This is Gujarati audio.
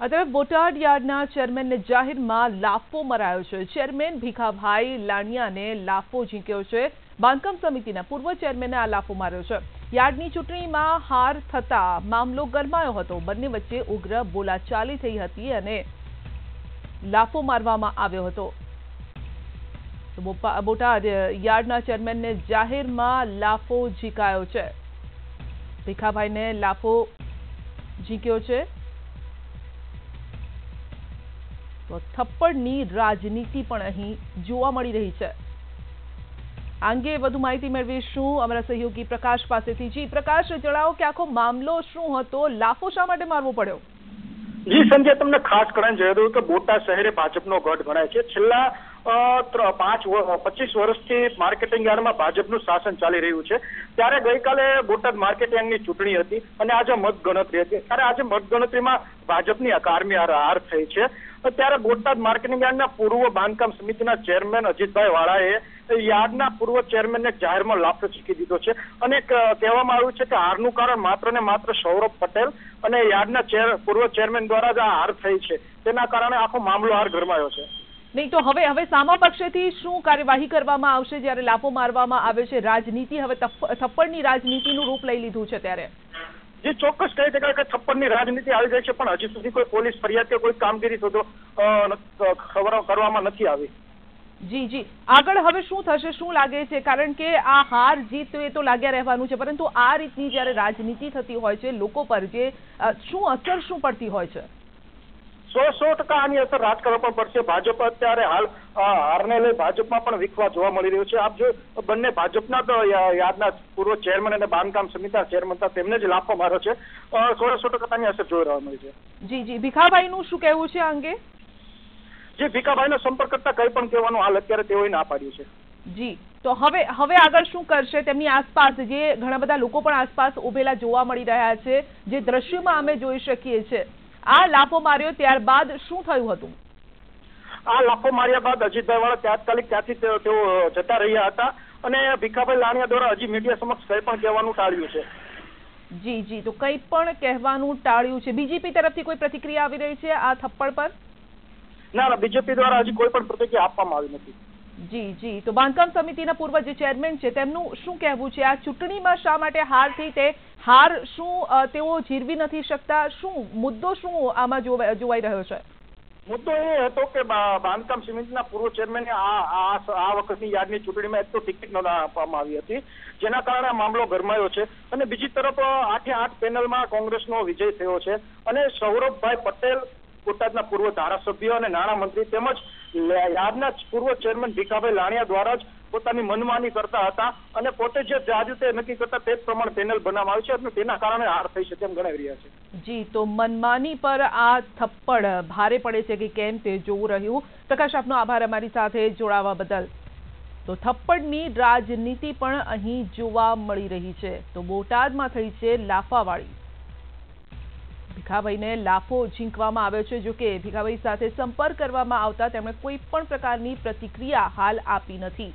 અત્યારે બોટાદ યાર્ડના ચેરમેનને જાહેરમાં લાફો મરાયો છે। ચેરમેન ભીખાભાઈ લાણિયાને લાફો ઝીંક્યો છે। બાંધકામ સમિતિના પૂર્વ ચેરમેને આ લાફો માર્યો છે। યાર્ડની ચૂંટણીમાં હાર થતા મામલો ગરમાયો હતો। બંને વચ્ચે ઉગ્ર બોલાચાલી થઈ હતી અને લાફો મારવામાં આવ્યો હતો। બોટાદ યાર્ડના ચેરમેનને જાહેરમાં લાફો ઝીંકાયો છે। ભીખાભાઈને લાફો ઝીંક્યો છે। તો થપ્પડની રાજનીતિ પણ અહીં જોવા મળી રહી છે। આ અંગે વધુ માહિતી મેળવીશું અમારા સહયોગી પ્રકાશ પાસેથી। જી પ્રકાશ, જણાવો કે આખો મામલો શું હતો? લાફો શા માટે મારવો પડ્યો? જી સંજય, તમને ખાસ કરીને જણાવી દઉં કે બોટાદ શહેરે ભાજપનો ગઢ ગણાય છે। છેલ્લા 25 વર્ષથી માર્કેટિંગ યાર્ડમાં ભાજપનું શાસન ચાલી રહ્યું છે। ત્યારે ગઈકાલે બોટાદ માર્કેટિંગની ચૂંટણી હતી અને આજે મતગણતરી હતી। ત્યારે આજે મતગણતરીમાં ભાજપની કારમી હાર થઈ છે। ત્યારે બોટાદ માર્કેટિંગ યાર્ડના પૂર્વ બાંધકામ સમિતિના ચેરમેન અજીતભાઈ વાળાએ યાર્ડના પૂર્વ ચેરમેનને જાહેરમાં લાફો ઝીંકી દીધો છે અને કહેવામાં આવ્યું છે કે હારનું કારણ માત્ર ને માત્ર સૌરભ પટેલ અને યાર્ડના પૂર્વ ચેરમેન દ્વારા જ આ હાર થઈ છે। તેના કારણે આખો મામલો હાર ગરમાયો છે। નહીં તો હવે સામા પક્ષેથી શું કાર્યવાહી કરવામાં આવશે જ્યારે લાફો મારવામાં આવે છે? રાજનીતિ હવે થપ્પડની રાજનીતિનું રૂપ લઈ લીધું છે ત્યારે જે ચોક્કસ કહી શકાય કે થપ્પડની રાજનીતિ આવી જાય છે, પણ હજી સુધી કોઈ પોલીસ ફરિયાદ કે કોઈ કામગીરી કરવામાં નથી આવી। જી આગળ હવે શું થશે, શું લાગે છે? કારણ કે આ હાર જીત એ તો લાગ્યા રહેવાનું છે, પરંતુ આ રીતની જ્યારે રાજનીતિ થતી હોય છે લોકો પર જે શું અસર શું પડતી હોય છે? 100% આની અસર રાજકારણ પર પડશે। ભાજપ અત્યારે હાલ હારને લઈ ભાજપમાં પણ વિખવાદ જોવા મળી રહ્યો છે। આપ જો બંને ભાજપના તો યાર્ડના પૂર્વ ચેરમેન અને બાંધકામ સમિતિના ચેરમેન હતા, તેમને જ લાફો માર્યો છે। 100% આની અસર જોઈ રહેવા મળી છે। જી ભીખાભાઈનું શું કહેવું છે આ અંગે? જે ભીખાભાઈનો સંપર્ક કરતા કંઈ પણ કહેવાનું હાલ અત્યારે તેઓએ ના પાડ્યું છે। જી તો હવે આગળ શું કરશે? તેમની આસપાસ જે ઘણા બધા લોકો પણ આસપાસ ઉભેલા જોવા મળી રહ્યા છે, જે દ્રશ્યમાં અમે જોઈ શકીએ છીએ। આ લાફો માર્યો ત્યારબાદ શું થયું હતું? આ લાફો માર્યા બાદ અજીતભાઈ વાળા તાત્કાલિક ત્યાંથી તેઓ જતા રહ્યા હતા અને ભીખાભાઈ લાણિયા દ્વારા હજી મીડિયા સમક્ષ કંઈ પણ કહેવાનું ટાળ્યું છે। જી તો કંઈ પણ કહેવાનું ટાળ્યું છે। બીજેપી તરફથી કોઈ પ્રતિક્રિયા આવી રહી છે આ થપ્પડ પર? ના, બીજેપી દ્વારા હજી કોઈ પણ પ્રતિક્રિયા આપવામાં આવી નથી। જી તો બાંધકામ સમિતિના પૂર્વ જે ચેરમેન છે તેમનું શું કહેવું છે? આ ચૂંટણીમાં શા માટે હાર થઈ? તે હાર શું તેઓ જીરવી નથી શકતા? શું મુદ્દો શું આમાં જોવાઈ રહ્યો છે? મુદ્દો એ હતો કે બાંધકામ સમિતિના પૂર્વ ચેરમેને આ વખતની યાર્ડની ચૂંટણીમાં એક તો ટિકિટ ન આપવામાં આવી હતી, જેના કારણે આ મામલો ગરમાયો છે। અને બીજી તરફ 8 પેનલમાં કોંગ્રેસનો વિજય થયો છે અને સૌરભભાઈ પટેલ, બોટાદના પૂર્વ ધારાસભ્ય અને નાણામંત્રી તેમજ યાર્ડના પૂર્વ ચેરમેન ભીખાભાઈ લાણિયા દ્વારા જ પોતાની મનમાની કરતા હતા અને પોતે જે રાજ્ય તે નક્કી કરતા તે પ્રમાણે પેનલ બનાવવામાં આવી છે અને તેના કારણે હાર થઈ છે તેમ ગણાવી રહ્યા છે। જી તો મનમાની પર આ થપ્પડ ભારે પડે છે કે કેમ તે જોવું રહ્યું। પ્રકાશ, આપનો આભાર અમારી સાથે જોડાવા બદલ। તો થપ્પડની રાજનીતિ પણ અહીં જોવા મળી રહી છે। તો બોટાદમાં થઈ છે લાફાવાળી। ભીખાભાઈને લાફો ઝીંકવામાં આવ્યો છે। જોકે ભીખાભાઈ સાથે સંપર્ક કરવામાં આવતા તેમણે કોઈ પણ પ્રકારની પ્રતિક્રિયા હાલ આપી નથી।